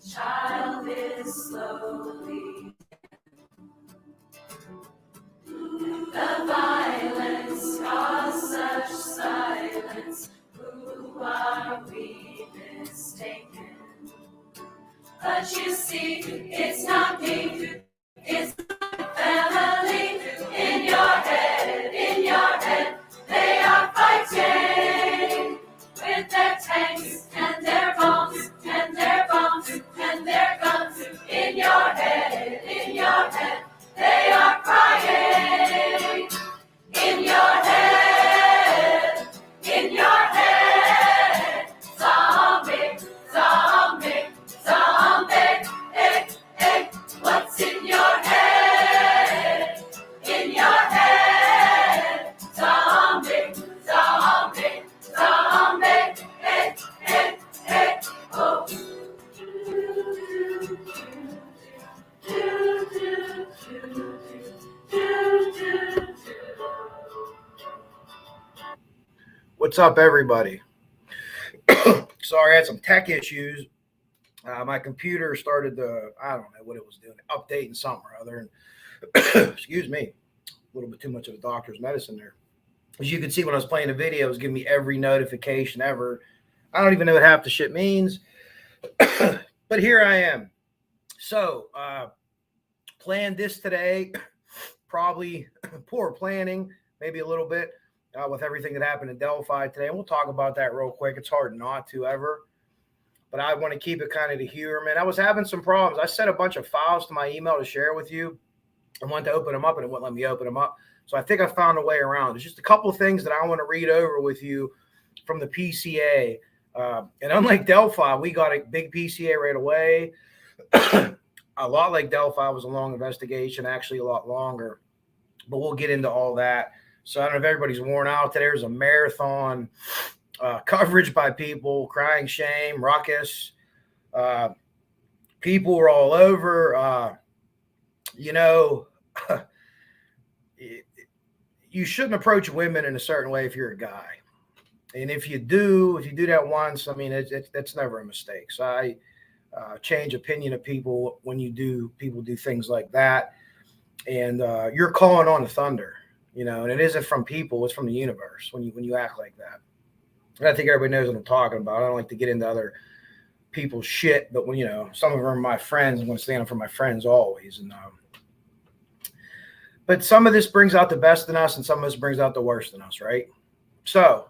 Child is slowly. The violence caused such silence. Who are we mistaken? But you see, it's not me, it's my family. In your head, they are fighting with their tanks and their bombs and their bombs and their guns. In your head, they are crying. In your head, zombie, zombie, zombie. Hey, hey, what's in your head? In your head, zombie, zombie, zombie. Hey, hey, hey, oh. What's up, everybody? Sorry, I had some tech issues. My computer started to, I don't know what it was doing, updating something or other. And excuse me, a little bit too much of a doctor's medicine there. As you can see when I was playing the video, it was giving me every notification ever. I don't even know what half the shit means. But here I am. So, planned this today. Probably poor planning, maybe a little bit. With everything that happened in Delphi today. And we'll talk about that real quick. It's hard not to ever. But I want to keep it kind of to Heuermann. I was having some problems. I sent a bunch of files to my email to share with you. I wanted to open them up, and it wouldn't let me open them up. So I think I found a way around. There's just a couple of things that I want to read over with you from the PCA. And unlike Delphi, we got a big PCA right away. A lot like Delphi was a long investigation, actually a lot longer. But we'll get into all that. So I don't know if everybody's worn out today. There's a marathon coverage by people, crying shame, ruckus. People were all over. You shouldn't approach women in a certain way if you're a guy. And if you do that once, I mean, that's never a mistake. So I change opinion of people when people do things like that. And you're calling on the thunder. And it isn't from people; it's from the universe when you act like that. And I think everybody knows what I'm talking about. I don't like to get into other people's shit, but when some of them are my friends, I'm going to stand up for my friends always. And but some of this brings out the best in us, and some of this brings out the worst in us, right? So,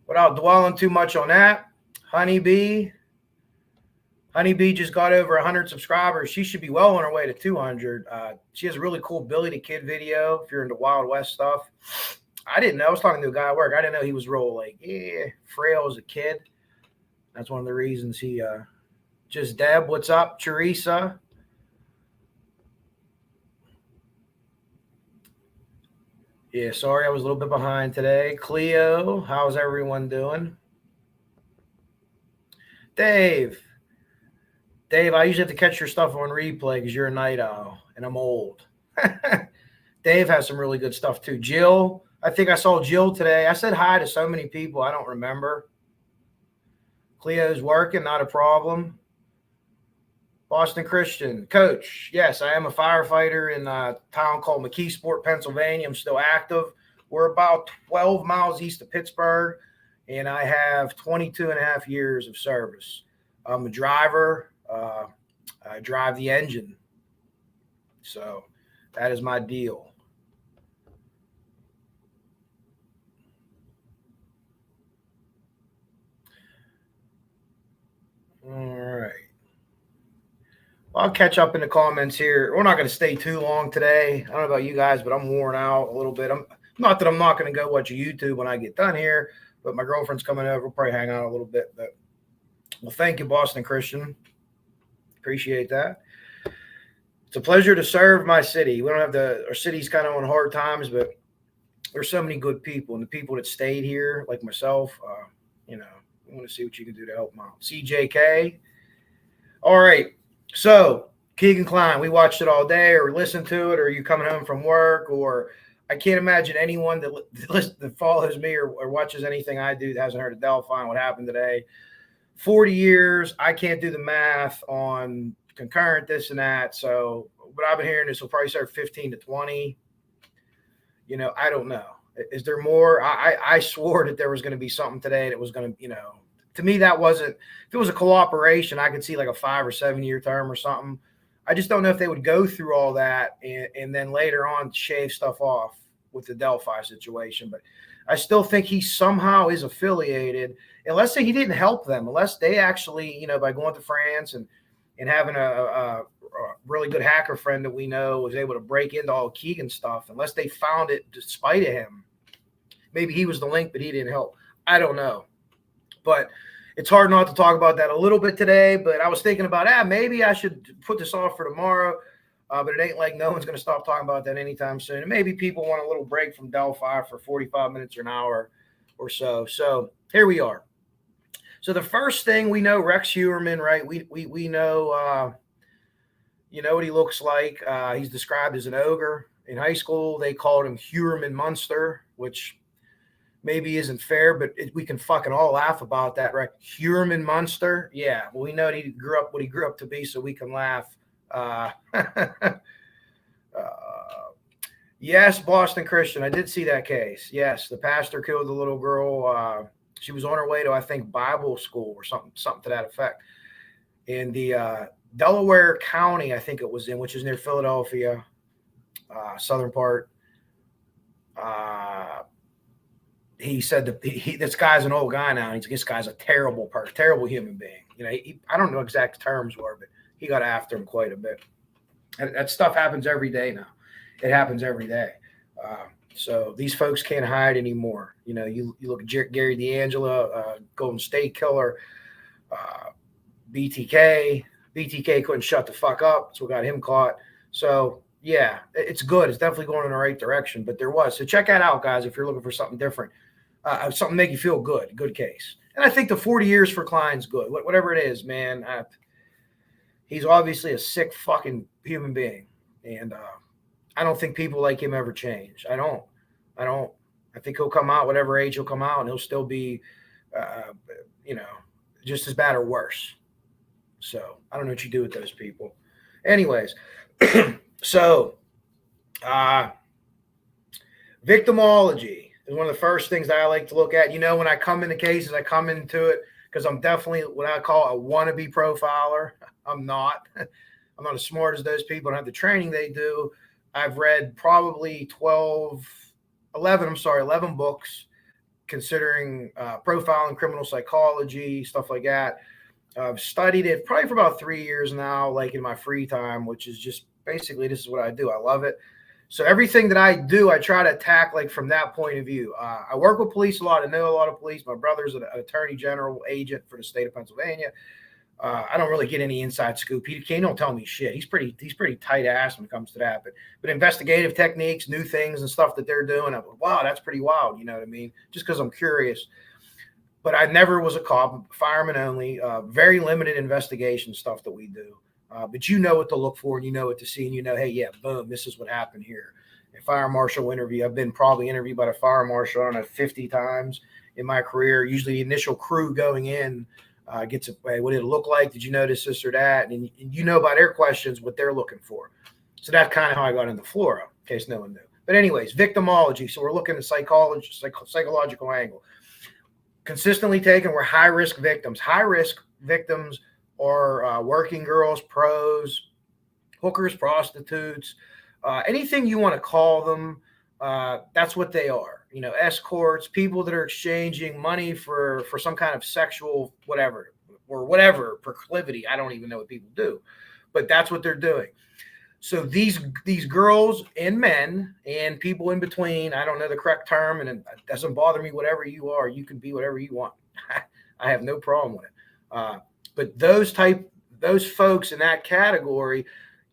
without dwelling too much on that, Honeybee just got over 100 subscribers. She should be well on her way to 200. She has a really cool Billy the Kid video if you're into Wild West stuff. I didn't know. I was talking to a guy at work. I didn't know he was real, frail as a kid. That's one of the reasons he just Deb, what's up? Teresa. Yeah, sorry I was a little bit behind today. Cleo, how's everyone doing? Dave, I usually have to catch your stuff on replay because you're a night owl and I'm old. Dave has some really good stuff too. Jill, I think I saw Jill today. I said hi to so many people I don't remember. Cleo's working, not a problem. Boston Christian, Coach, yes, I am a firefighter in a town called McKeesport, Pennsylvania. I'm still active. We're about 12 miles east of Pittsburgh, and I have 22 and a half years of service. I'm a driver. I drive the engine. So that is my deal. All right. Well, I'll catch up in the comments here. We're not going to stay too long today. I don't know about you guys, but I'm worn out a little bit. Not that I'm not going to go watch YouTube when I get done here, but my girlfriend's coming over. We'll probably hang out a little bit. But well, thank you, Boston Christian. Appreciate that. It's a pleasure to serve my city. We don't have our city's kind of on hard times, but there's so many good people, and the people that stayed here, like myself, we want to see what you can do to help them out. CJK. All right. So Keegan Klein, we watched it all day or listened to it, or you coming home from work, or I can't imagine anyone that follows me or watches anything I do that hasn't heard of Delphi and what happened today. 40 years, I can't do the math on concurrent this and that. So what I've been hearing is he'll probably start 15 to 20. I don't know. Is there more? I swore that there was going to be something today that was going to, to me, that wasn't, if it was a cooperation, I could see like a 5 or 7 year term or something. I just don't know if they would go through all that and then later on shave stuff off with the Delphi situation. But I still think he somehow is affiliated, unless he didn't help them, unless they actually, by going to France and having a really good hacker friend that we know was able to break into all Keegan stuff, unless they found it despite of him. Maybe he was the link, but he didn't help. I don't know. But it's hard not to talk about that a little bit today. But I was thinking about, maybe I should put this off for tomorrow. But it ain't like no one's going to stop talking about that anytime soon. And maybe people want a little break from Delphi for 45 minutes or an hour or so. So here we are. So the first thing we know, Rex Heuermann, right? We know, what he looks like. He's described as an ogre. In high school, they called him Heuermann Munster, which maybe isn't fair, but we can fucking all laugh about that, right? Heuermann Munster. Yeah, well, we know that he grew up what he grew up to be, so we can laugh. Yes, Boston Christian. I did see that case. Yes, the pastor killed the little girl. She was on her way to, I think, Bible school or something to that effect. In the Delaware County, I think it was in, which is near Philadelphia, southern part. He said that this guy's an old guy now. This guy's a terrible person, terrible human being. I don't know exact terms were, but he got after him quite a bit. That stuff happens every day now. It happens every day. So these folks can't hide anymore. You look at Gary D'Angelo, Golden State Killer, BTK. BTK couldn't shut the fuck up. That's what got him caught. So, yeah, it's good. It's definitely going in the right direction. But there was. So check that out, guys, if you're looking for something different. Something to make you feel good. Good case. And I think the 40 years for Klein's good. Whatever it is, man. He's obviously a sick fucking human being. And I don't think people like him ever change. I don't. I think he'll come out, whatever age he'll come out, and he'll still be, just as bad or worse. So I don't know what you do with those people. Anyways, so victimology is one of the first things that I like to look at. When I come into cases, I come into it because I'm definitely what I call a wannabe profiler. I'm not as smart as those people. I don't have the training they do. I've read probably 11 books considering profiling, criminal psychology, stuff like that. I've studied it probably for about 3 years now, like in my free time, which is just basically this is what I do. I love it. So everything that I do, I try to attack like from that point of view. I work with police a lot. I know a lot of police. My brother's an attorney general agent for the state of Pennsylvania. I don't really get any inside scoop. He don't tell me shit. He's pretty tight ass when it comes to that. But investigative techniques, new things and stuff that they're doing, I'm like, wow, that's pretty wild. You know what I mean? Just because I'm curious. But I never was a cop, fireman only, very limited investigation stuff that we do. But you know what to look for and you know what to see and hey, yeah, boom, this is what happened here. A fire marshal interview. I've been probably interviewed by a fire marshal, I don't know, 50 times in my career. Usually the initial crew going in gets what did it look like? Did you notice this or that? And by their questions what they're looking for. So that's kind of how I got into Flora, in case no one knew. But anyways, victimology. So we're looking at psychological angle. Consistently taken, we're high-risk victims. High-risk victims are working girls, pros, hookers, prostitutes, anything you want to call them. That's what they are. Escorts, people that are exchanging money for some kind of sexual whatever proclivity. I don't even know what people do, but that's what they're doing. So these girls and men and people in between, I don't know the correct term, and it doesn't bother me. Whatever you are, you can be whatever you want. I have no problem with it. But those folks in that category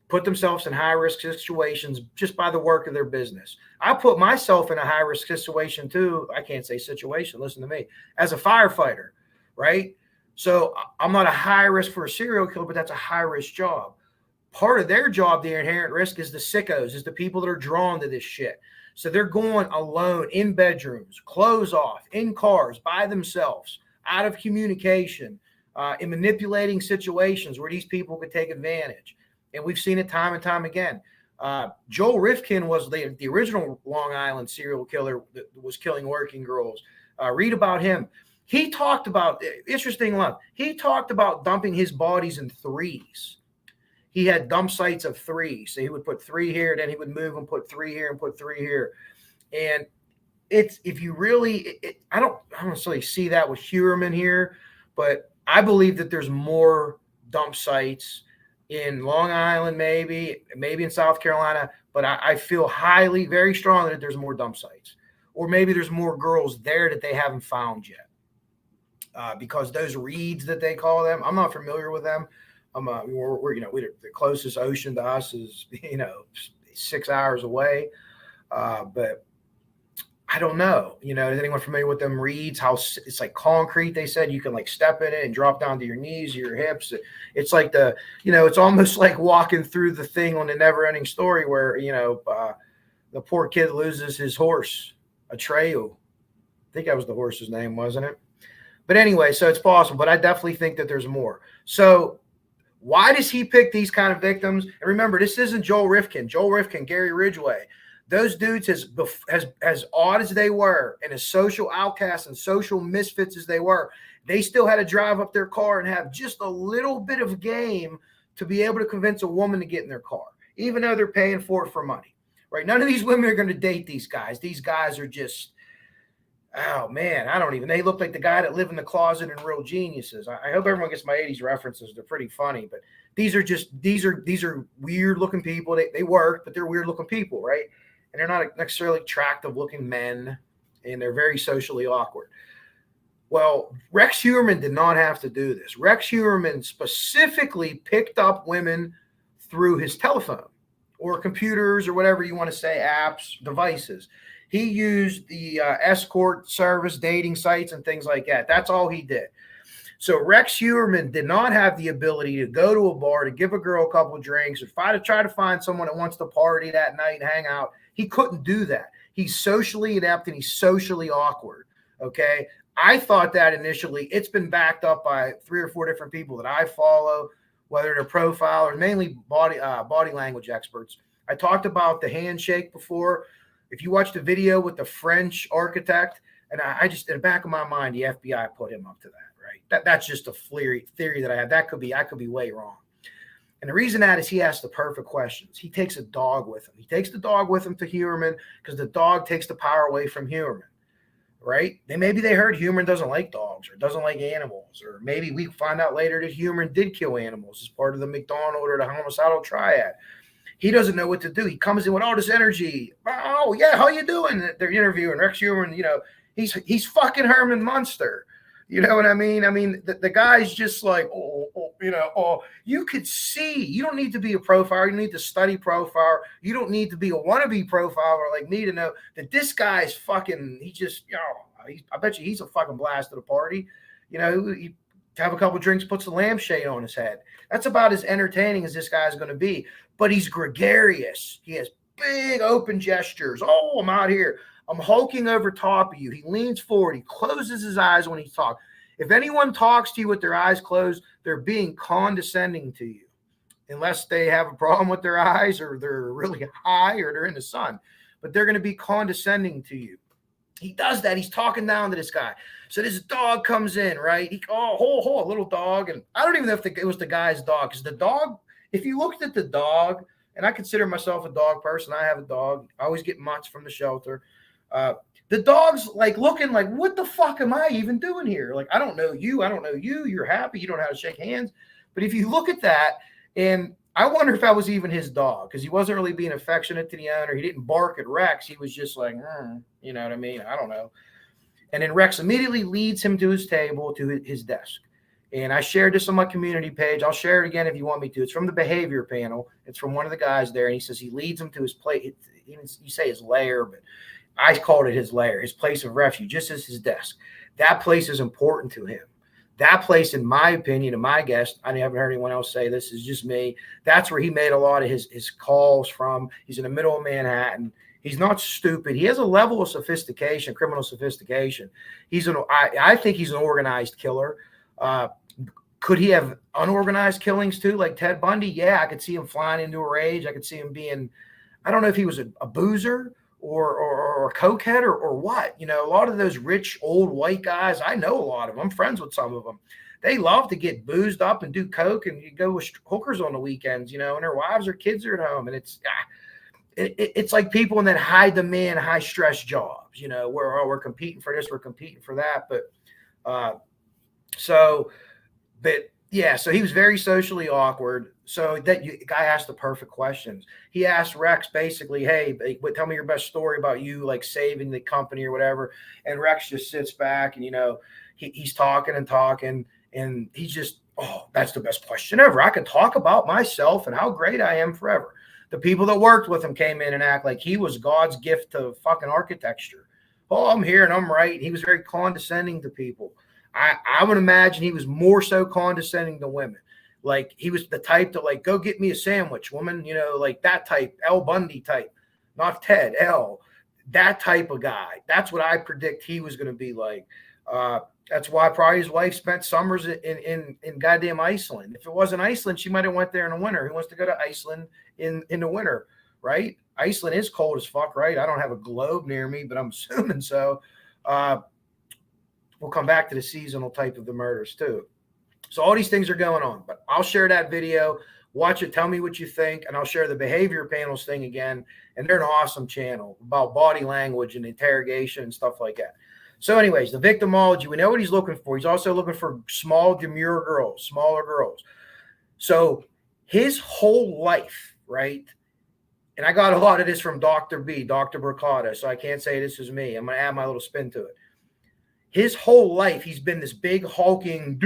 put themselves in high risk situations just by the work of their business. I put myself in a high risk situation too. I can't say situation. Listen to me. As a firefighter, right? So I'm not a high risk for a serial killer, but that's a high risk job. Part of their job, the inherent risk, is the sickos, is the people that are drawn to this shit. So they're going alone in bedrooms, clothes off, in cars, by themselves, out of communication, in manipulating situations where these people could take advantage. And we've seen it time and time again. Joel Rifkin was the original Long Island serial killer that was killing working girls. Read about him. He talked about, interesting enough, he talked about dumping his bodies in threes. He had dump sites of three. So he would put three here, then he would move and put three here and put three here. And it's, if you really, I don't necessarily see that with Heuermann here, but I believe that there's more dump sites in Long Island, maybe in South Carolina, but I feel very strongly that there's more dump sites, or maybe there's more girls there that they haven't found yet. Because those reeds that they call them, I'm not familiar with them. We're the closest ocean to us is 6 hours away, but I don't know. Is anyone familiar with them reeds? How it's like concrete? They said you can like step in it and drop down to your knees or your hips. It's like it's almost like walking through the thing on the Never-Ending Story where the poor kid loses his horse, Atreyu. I think that was the horse's name, wasn't it? But anyway, so it's possible. But I definitely think that there's more. So why does he pick these kind of victims? And remember, this isn't Joel Rifkin. Joel Rifkin, Gary Ridgway. Those dudes, as odd as they were and as social outcasts and social misfits as they were, they still had to drive up their car and have just a little bit of game to be able to convince a woman to get in their car, even though they're paying for it for money, right? None of these women are going to date these guys. These guys are just, oh man, they look like the guy that lived in the closet in Real Geniuses. I hope everyone gets my 80s references. They're pretty funny, but these are weird looking people. They work, but they're weird looking people, right? And they're not necessarily attractive looking men, and they're very socially awkward. Well, Rex Heuermann did not have to do this. Rex Heuermann specifically picked up women through his telephone or computers or whatever you want to say, apps, devices. He used the escort service, dating sites, and things like that. That's all he did. So Rex Heuermann did not have the ability to go to a bar, to give a girl a couple of drinks, or try to find someone that wants to party that night and hang out. He couldn't do that. He's socially inept and he's socially awkward. Okay. I thought that initially. It's been backed up by 3 or 4 different people that I follow, whether they're profilers, mainly body language experts. I talked about the handshake before. If you watch the video with the French architect, and I just, in the back of my mind, the FBI put him up to that, right? That's just a theory that I have. I could be way wrong. And the reason that is he asks the perfect questions. He takes a dog with him. He takes the dog with him to Heuermann because the dog takes the power away from Heuermann, right? Maybe they heard Heuermann doesn't like dogs or doesn't like animals, or maybe we find out later that Heuermann did kill animals as part of the McDonald or the homicidal triad. He doesn't know what to do. He comes in with all this energy. Oh, yeah, how you doing? They're interviewing Rex Heuermann. He's fucking Herman Munster. You know what I mean? I mean, the guy's just like, you could see. You don't need to be a profiler. You don't need to study profile. You don't need to be a wannabe profiler like me to know that this guy's fucking, I bet you he's a fucking blast at a party. He have a couple drinks, puts a lampshade on his head. That's about as entertaining as this guy's going to be. But he's gregarious. He has big open gestures. Oh, I'm out here. I'm hulking over top of you. He leans forward. He closes his eyes when he talks. If anyone talks to you with their eyes closed, they're being condescending to you, unless they have a problem with their eyes or they're really high or they're in the sun. But they're going to be condescending to you. He does that. He's talking down to this guy. So this dog comes in, right? A little dog. And I don't even know if it was the guy's dog, because the dog, if you looked at the dog, and I consider myself a dog person. I have a dog. I always get mutts from the shelter. The dog's like looking like, what the fuck am I even doing here? Like, I don't know you. You're happy. You don't know how to shake hands. But if you look at that, and I wonder if that was even his dog, because he wasn't really being affectionate to the owner. He didn't bark at Rex. He was just like, you know what I mean? I don't know. And then Rex immediately leads him to his table, to his desk. And I shared this on my community page. I'll share it again if you want me to. It's from the behavior panel. It's from one of the guys there. And he says he leads him to his place. You say his lair, but I called it his lair, his place of refuge, just as his desk. That place is important to him. That place, in my opinion, and my guess, I haven't heard anyone else say this, is just me. That's where he made a lot of his calls from. He's in the middle of Manhattan. He's not stupid. He has a level of sophistication, criminal sophistication. I think he's an organized killer. Could he have unorganized killings too, like Ted Bundy? Yeah, I could see him flying into a rage. I could see him being, I don't know if he was a boozer or a cokehead or what. You know, a lot of those rich old white guys, I know a lot of them. I'm friends with some of them. They love to get boozed up and do coke and you go with hookers on the weekends, you know, and their wives or kids are at home. And it's like people that high demand, high stress jobs, you know, where we're competing for this, we're competing for that. But yeah, so he was very socially awkward. So guy asked the perfect questions. He asked Rex basically, hey, tell me your best story about you, like saving the company or whatever. And Rex just sits back and, you know, he's talking and talking. And he's just, oh, that's the best question ever. I can talk about myself and how great I am forever. The people that worked with him came in and act like he was God's gift to fucking architecture. Oh, I'm here and I'm right. He was very condescending to people. I would imagine he was more so condescending to women. Like he was the type to like, go get me a sandwich, woman, you know, like that type, L Bundy type, not Ted, L, that type of guy. That's what I predict he was going to be like. That's why probably his wife spent summers in goddamn Iceland. If it wasn't Iceland, she might have went there in the winter. He wants to go to Iceland in the winter, right? Iceland is cold as fuck, right? I don't have a globe near me, but I'm assuming so. We'll come back to the seasonal type of the murders too. So all these things are going on, but I'll share that video. Watch it. Tell me what you think. And I'll share the behavior panels thing again. And they're an awesome channel about body language and interrogation and stuff like that. So anyways, the victimology, we know what he's looking for. He's also looking for small, demure girls, smaller girls. So his whole life, right? And I got a lot of this from Dr. B, Dr. Bricata, so I can't say this is me. I'm going to add my little spin to it. His whole life, he's been this big hulking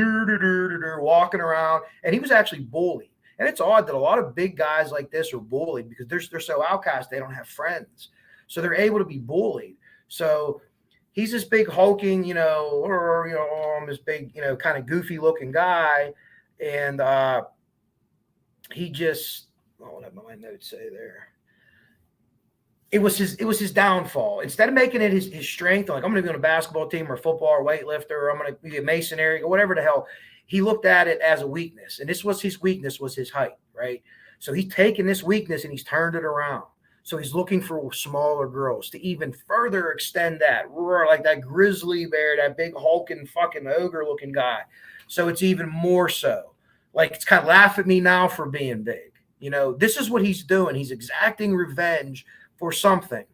walking around, and he was actually bullied. And it's odd that a lot of big guys like this are bullied because they're so outcast, they don't have friends. So they're able to be bullied. So he's this big hulking, you know, this big, you know, kind of goofy looking guy. And he just, what did my notes say there? It was his downfall. Instead of making it his strength, like I'm going to be on a basketball team or football or weightlifter, or I'm going to be a masonry or whatever the hell, he looked at it as a weakness. And this was his weakness, was his height, right? So he's taken this weakness and he's turned it around. So he's looking for smaller girls to even further extend that, like that grizzly bear, that big hulking fucking ogre looking guy. So it's even more so. Like it's kind of laugh at me now for being big. You know, this is what he's doing. He's exacting revenge for something.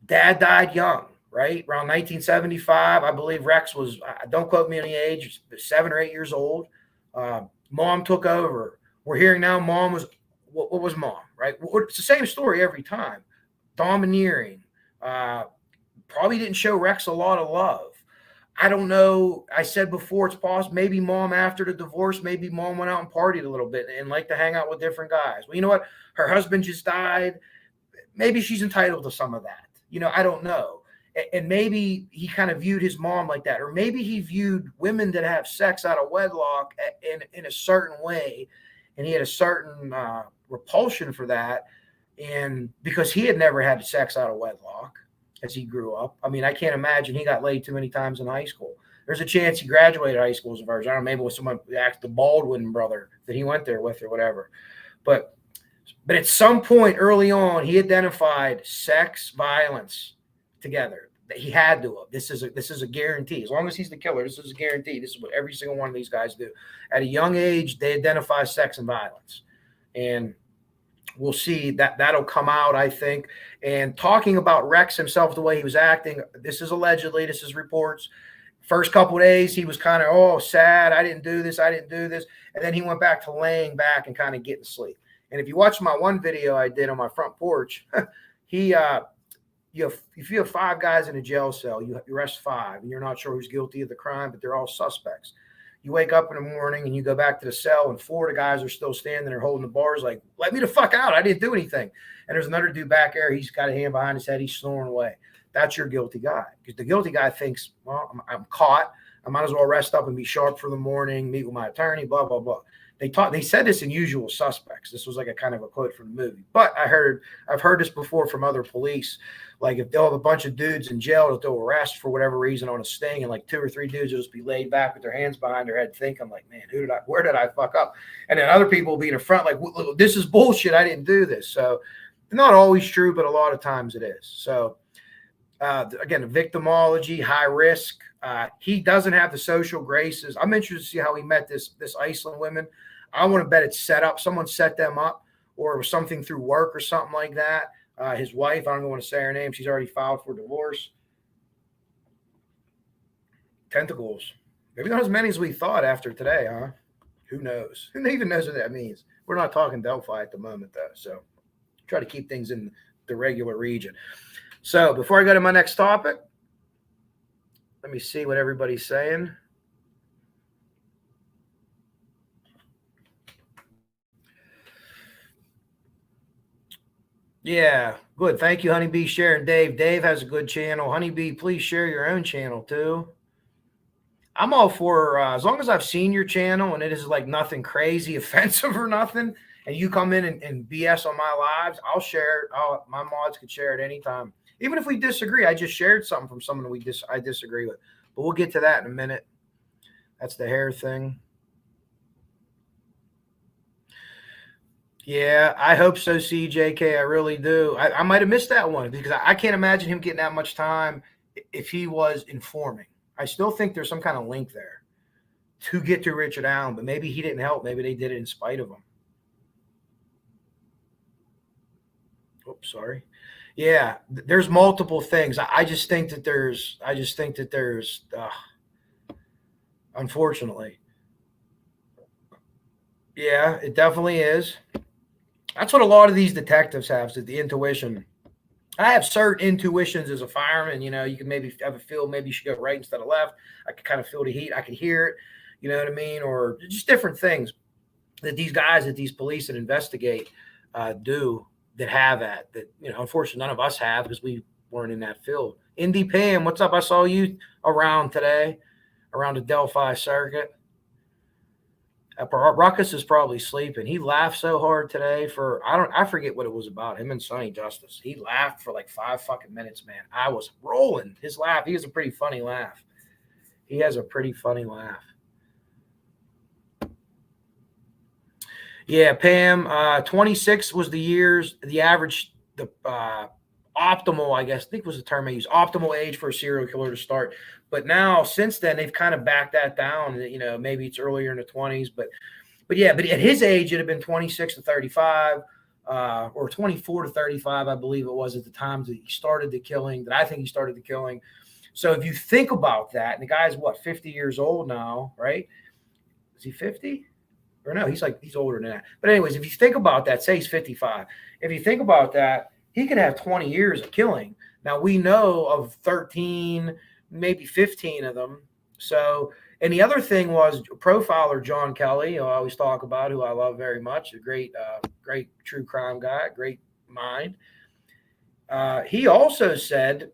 Dad died young, right? Around 1975. I believe Rex was, don't quote me on the age, 7 or 8 years old. Mom took over. We're hearing now mom was, what was mom, right? It's the same story every time. Domineering. Probably didn't show Rex a lot of love. I don't know. I said before, it's possible. Maybe mom after the divorce, maybe mom went out and partied a little bit and liked to hang out with different guys. Well, you know what? Her husband just died. Maybe she's entitled to some of that. You know, I don't know. And maybe he kind of viewed his mom like that. Or maybe he viewed women that have sex out of wedlock in a certain way. And he had a certain repulsion for that. And because he had never had sex out of wedlock as he grew up. I mean, I can't imagine he got laid too many times in high school. There's a chance he graduated high school as a virgin. I don't know, maybe with someone, the Baldwin brother that he went there with or whatever. But at some point early on, he identified sex, violence together. He had to have. This is a guarantee. As long as he's the killer, this is a guarantee. This is what every single one of these guys do. At a young age, they identify sex and violence. And we'll see that'll come out, I think. And talking about Rex himself, the way he was acting, this is allegedly, this is reports. First couple of days, he was kind of, sad. I didn't do this. And then he went back to laying back and kind of getting sleep. And if you watch my one video I did on my front porch, if you have 5 guys in a jail cell, you arrest 5, and you're not sure who's guilty of the crime, but they're all suspects. You wake up in the morning and you go back to the cell, and 4 of the guys are still standing there holding the bars like, let me the fuck out. I didn't do anything. And there's another dude back there. He's got a hand behind his head. He's snoring away. That's your guilty guy. Because the guilty guy thinks, well, I'm caught. I might as well rest up and be sharp for the morning, meet with my attorney, blah, blah, blah. They said this in Usual Suspects. This was like a kind of a quote from the movie. But I've heard this before from other police. Like if they'll have a bunch of dudes in jail that they'll arrest for whatever reason on a sting, and like 2 or 3 dudes will just be laid back with their hands behind their head thinking like, man, where did I fuck up? And then other people will be in the front like, this is bullshit. I didn't do this. So not always true, but a lot of times it is. So again, victimology, high risk. He doesn't have the social graces. I'm interested to see how he met this Iceland woman. I want to bet it's set up. Someone set them up, or it was something through work or something like that. His wife, I don't want to say her name. She's already filed for divorce. Tentacles. Maybe not as many as we thought after today, huh? Who knows? Who even knows what that means? We're not talking Delphi at the moment, though. So try to keep things in the regular region. So before I go to my next topic, let me see what everybody's saying. Yeah, good. Thank you, Honeybee, sharing Dave. Dave has a good channel. Honeybee, please share your own channel too. I'm all for, as long as I've seen your channel and it is like nothing crazy, offensive or nothing, and you come in and BS on my lives, I'll share it. My mods could share it anytime. Even if we disagree, I just shared something from someone I disagree with. But we'll get to that in a minute. That's the hair thing. Yeah, I hope so, CJK. I really do. I might have missed that one because I can't imagine him getting that much time if he was informing. I still think there's some kind of link there to get to Richard Allen, but maybe he didn't help. Maybe they did it in spite of him. Oops, sorry. Yeah, there's multiple things. I just think that there's, unfortunately. Yeah, it definitely is. That's what a lot of these detectives have, is the intuition. I have certain intuitions as a fireman. You know, you can maybe have a feel, maybe you should go right instead of left. I can kind of feel the heat. I can hear it. You know what I mean? Or just different things that these guys, that these police that investigate do, that have that, you know, unfortunately none of us have because we weren't in that field. Indy Pam, what's up? I saw you around today, around the Delphi circuit. Ruckus is probably sleeping. He laughed so hard today I forget what it was about, him and Sonny Justice. He laughed for like 5 fucking minutes, man. I was rolling his laugh. He has a pretty funny laugh. Yeah, Pam, 26 was the average, the optimal, I guess, I think was the term I used, optimal age for a serial killer to start. But now, since then, they've kind of backed that down. You know, maybe it's earlier in the 20s, but at his age, it had been 26 to 35, or 24 to 35, I believe it was at the time that he started the killing. That I think he started the killing. So if you think about that, and the guy's what, 50 years old now, right? Is he 50? Or no, he's older than that. But anyways, if you think about that, say he's 55. If you think about that, he could have 20 years of killing. Now we know of 13, maybe 15 of them. So, and the other thing was profiler John Kelly, who I always talk about, who I love very much, a great true crime guy, great mind. He also said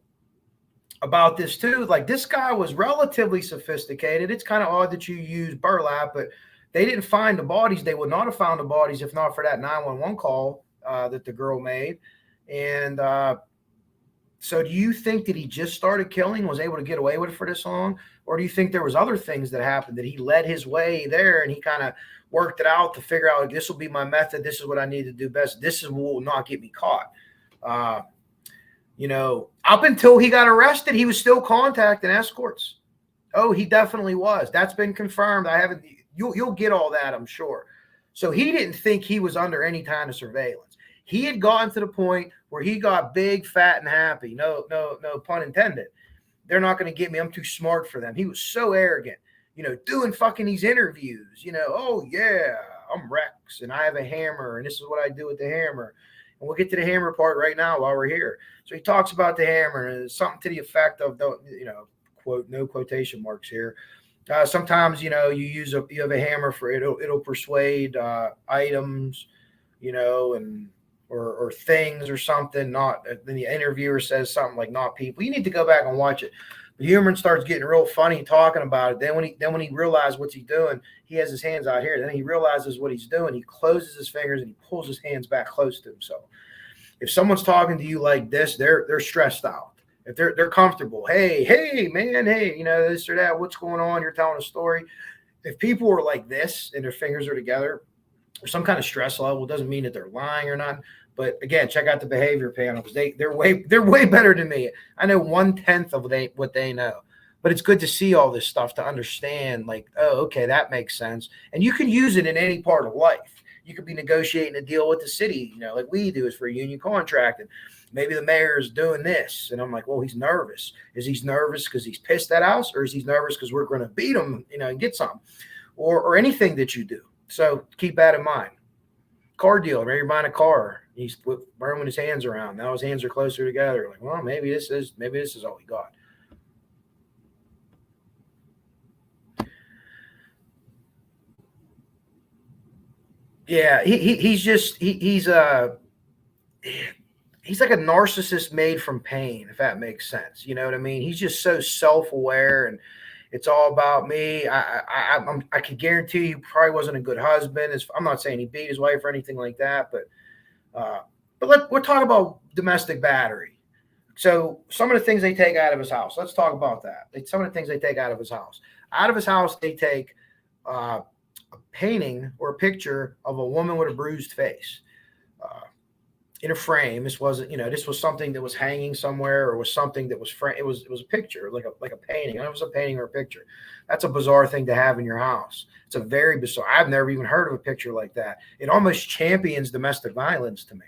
about this too, like this guy was relatively sophisticated. It's kind of odd that you use burlap, but they didn't find the bodies. They would not have found the bodies if not for that 911 call that the girl made. And so do you think that he just started killing, was able to get away with it for this long? Or do you think there was other things that happened, that he led his way there and he kind of worked it out to figure out, this will be my method. This is what I need to do best. This is what will not get me caught. You know, up until he got arrested, he was still contacting escorts. Oh, he definitely was. That's been confirmed. You'll get all that, I'm sure. So he didn't think he was under any kind of surveillance. He had gotten to the point where he got big, fat, and happy. No pun intended. They're not going to get me. I'm too smart for them. He was so arrogant, you know, doing fucking these interviews, you know, oh yeah, I'm Rex and I have a hammer and this is what I do with the hammer. And we'll get to the hammer part right now while we're here. So he talks about the hammer and something to the effect of, you know, quote, no quotation marks here. Sometimes, you know, you have a hammer for it'll persuade items, you know, and or things or something. Not then the interviewer says something like not people. You need to go back and watch it. Heuermann starts getting real funny talking about it. Then when he realizes what's he doing, he has his hands out here. Then he realizes what he's doing. He closes his fingers and he pulls his hands back close to himself. If someone's talking to you like this, they're stressed out. If they're comfortable, hey man, hey, this or that, what's going on? You're telling a story. If people are like this and their fingers are together, or some kind of stress level, doesn't mean that they're lying or not. But again, check out the behavior panel because they're way better than me. I know 1/10 of what they know, but it's good to see all this stuff to understand. Like, oh, okay, that makes sense, and you can use it in any part of life. You could be negotiating a deal with the city, like we do, is for a union contract, and maybe the mayor is doing this, and I'm like, well, he's nervous. Is he nervous because he's pissed at us, or is he nervous because we're going to beat him, and get some, or anything that you do? So keep that in mind. Car dealer, maybe you're buying a car. He's burning his hands around. Now his hands are closer together. Like, well, maybe this is all he got. Yeah, he's like a narcissist made from pain, if that makes sense. You know what I mean? He's just so self-aware, and it's all about me. I can guarantee you probably wasn't a good husband. I'm not saying he beat his wife or anything like that, but we're talking about domestic battery. So some of the things they take out of his house. Let's talk about that. Some of the things they take out of his house. Out of his house, they take a painting or a picture of a woman with a bruised face. In a frame. This wasn't, this was something that was hanging somewhere, or was something that was it was a picture, like a painting. I don't know if it was a painting or a picture. That's a bizarre thing to have in your house. It's a very bizarre. I've never even heard of a picture like that. It almost champions domestic violence to me.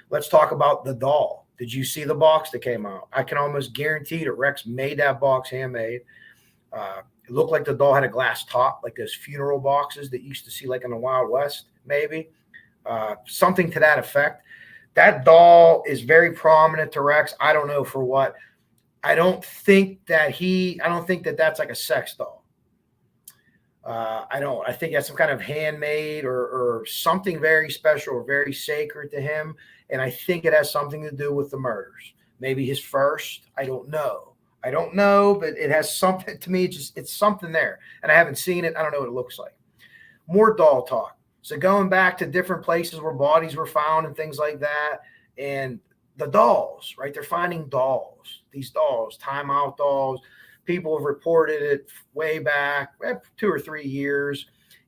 Let's talk about the doll. Did you see the box that came out? I can almost guarantee that Rex made that box handmade. It looked like the doll had a glass top, like those funeral boxes that you used to see like in the Wild West, maybe. Something to that effect. That doll is very prominent to Rex. I don't know for what. I don't think that that's like a sex doll. I think that's some kind of handmade or something very special or very sacred to him. And I think it has something to do with the murders. Maybe his first. I don't know, but it has something to me. It's something there. And I haven't seen it. I don't know what it looks like. More doll talk. So going back to different places where bodies were found and things like that, and the dolls, right? They're finding dolls, these dolls, timeout dolls. People have reported it way back, 2 or 3 years.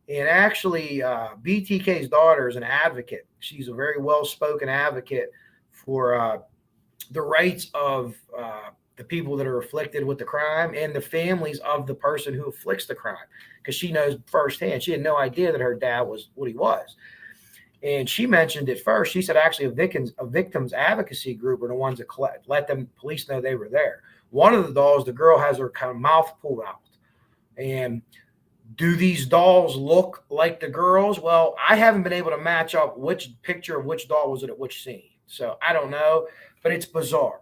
And actually, BTK's daughter is an advocate. She's a very well-spoken advocate for the rights of the people that are afflicted with the crime and the families of the person who afflicts the crime, because she knows firsthand. She had no idea that her dad was what he was. And she mentioned it first. She said actually a victims advocacy group are the ones that let them police know they were there. One of the dolls, the girl has her kind of mouth pulled out. And do these dolls look like the girls? Well, I haven't been able to match up which picture of which doll was it at which scene. So I don't know, but it's bizarre.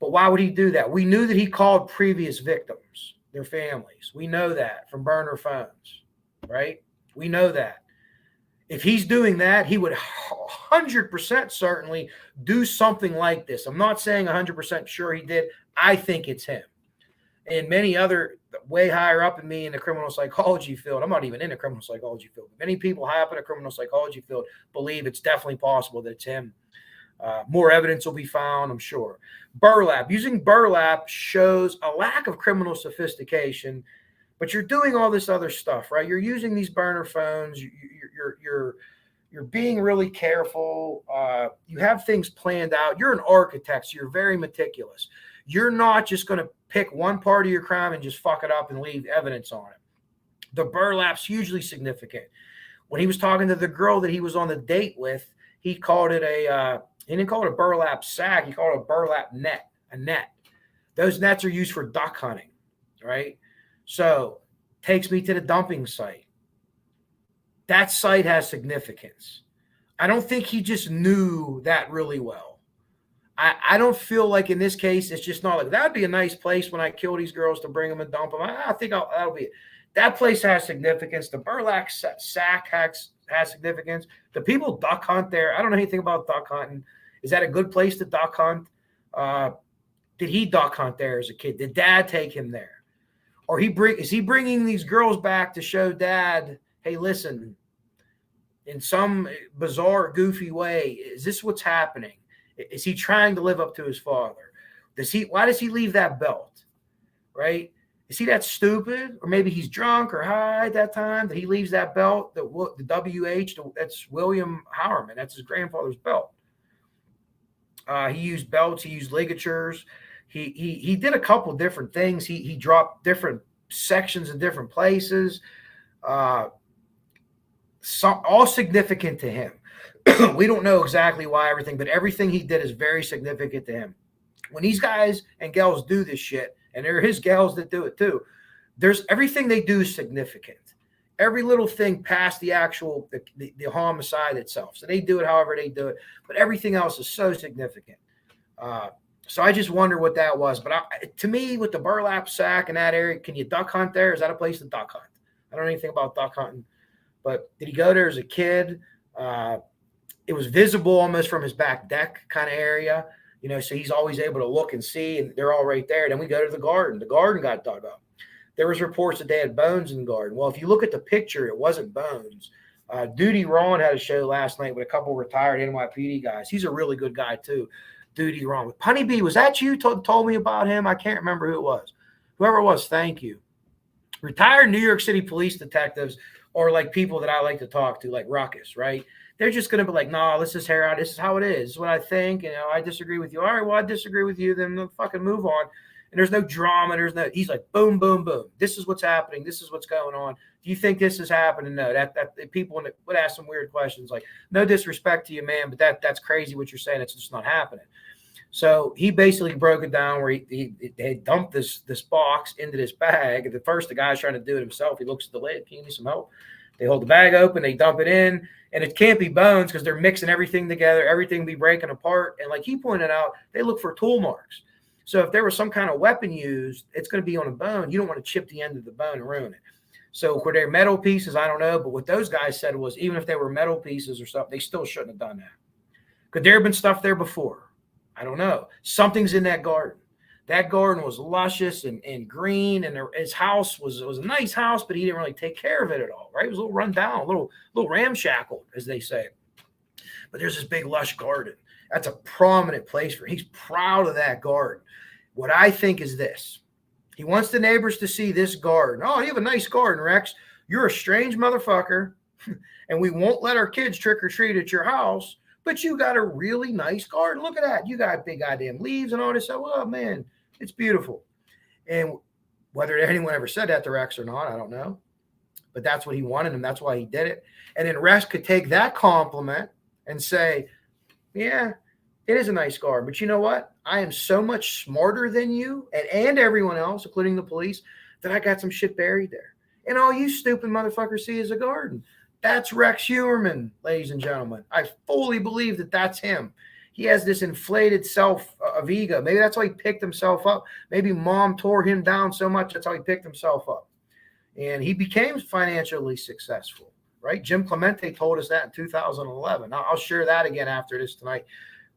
But why would he do that? We knew that he called previous victims, their families. We know that from burner phones, right? We know that. If he's doing that, he would 100% certainly do something like this. I'm not saying 100% sure he did. I think it's him. And many other way higher up in me in the criminal psychology field, I'm not even in the criminal psychology field, but many people high up in the criminal psychology field believe it's definitely possible that it's him. More evidence will be found, I'm sure. Burlap. Using burlap shows a lack of criminal sophistication, but you're doing all this other stuff, right? You're using these burner phones. You're being really careful. You have things planned out. You're an architect, so you're very meticulous. You're not just going to pick one part of your crime and just fuck it up and leave evidence on it. The burlap's hugely significant. When he was talking to the girl that he was on the date with, he called it he didn't call it a burlap sack. He called it a burlap net, a net. Those nets are used for duck hunting, right? So takes me to the dumping site. That site has significance. I don't think he just knew that really well. I don't feel like in this case, it's just not like, that'd be a nice place when I kill these girls to bring them and dump them. I think that'll be it. That place has significance. The burlap sack has significance. The people duck hunt there. I don't know anything about duck hunting. Is that a good place to duck hunt? Did he duck hunt there as a kid? Did dad take him there? Or is he bringing these girls back to show dad, hey, listen, in some bizarre, goofy way, is this what's happening? Is he trying to live up to his father? Why does he leave that belt? Right? Is he that stupid? Or maybe he's drunk or high at that time that he leaves that belt, the WH, that's William Heuermann. That's his grandfather's belt. He used belts. He used ligatures. He did a couple different things. He dropped different sections in different places. All significant to him. We don't know exactly why everything, but everything he did is very significant to him. When these guys and gals do this shit, and there are his gals that do it too, there's everything they do is significant. Every little thing past the actual the homicide itself. So they do it however they do it, but everything else is so significant. So I just wonder what that was. But to me, with the burlap sack in that area, can you duck hunt there? Is that a place to duck hunt? I don't know anything about duck hunting, but did he go there as a kid? It was visible almost from his back deck kind of area, so he's always able to look and see, and they're all right there. Then we go to the garden. The garden got dug up. There was reports that they had bones in the garden. Well, if you look at the picture, it wasn't bones. Duty Ron had a show last night with a couple retired NYPD guys. He's a really good guy too. Duty Ron. Honey B, was that you told me about him? I can't remember who it was. Whoever it was, thank you. Retired New York City police detectives are like people that I like to talk to, like Ruckus, right? They're just going to be like, no, let's just hair out. This is how it is. This is what I think. I disagree with you. All right, well, I disagree with you. Then fucking move on. And there's no drama. He's like, boom, boom, boom. This is what's happening. This is what's going on. Do you think this is happening? No, that people would ask some weird questions like, no disrespect to you, man, but that's crazy what you're saying. It's just not happening. So he basically broke it down where they dumped this box into this bag. At first, the guy's trying to do it himself. He looks at the lid. Can you need some help? They hold the bag open. They dump it in. And it can't be bones because they're mixing everything together. Everything be breaking apart. And like he pointed out, they look for tool marks. So if there was some kind of weapon used, it's going to be on a bone. You don't want to chip the end of the bone and ruin it. So were they metal pieces? I don't know. But what those guys said was even if they were metal pieces or stuff, they still shouldn't have done that. Could there have been stuff there before? I don't know. Something's in that garden. That garden was luscious and green, and his house was a nice house, but he didn't really take care of it at all, right? It was a little run down, a little ramshackled, as they say. But there's this big lush garden. That's a prominent place for him. He's proud of that garden. What I think is this. He wants the neighbors to see this garden. Oh, you have a nice garden, Rex. You're a strange motherfucker, and we won't let our kids trick or treat at your house, but you got a really nice garden. Look at that. You got big goddamn leaves and all this stuff. Oh, man, it's beautiful. And whether anyone ever said that to Rex or not, I don't know. But that's what he wanted, and that's why he did it. And then Rex could take that compliment and say, yeah, it is a nice garden. But you know what? I am so much smarter than you and everyone else, including the police, that I got some shit buried there. And all you stupid motherfuckers see is a garden. That's Rex Heuermann, ladies and gentlemen. I fully believe that that's him. He has this inflated self of ego. Maybe that's why he picked himself up. Maybe mom tore him down so much that's how he picked himself up. And he became financially successful, right? Jim Clemente told us that in 2011. I'll share that again after this tonight,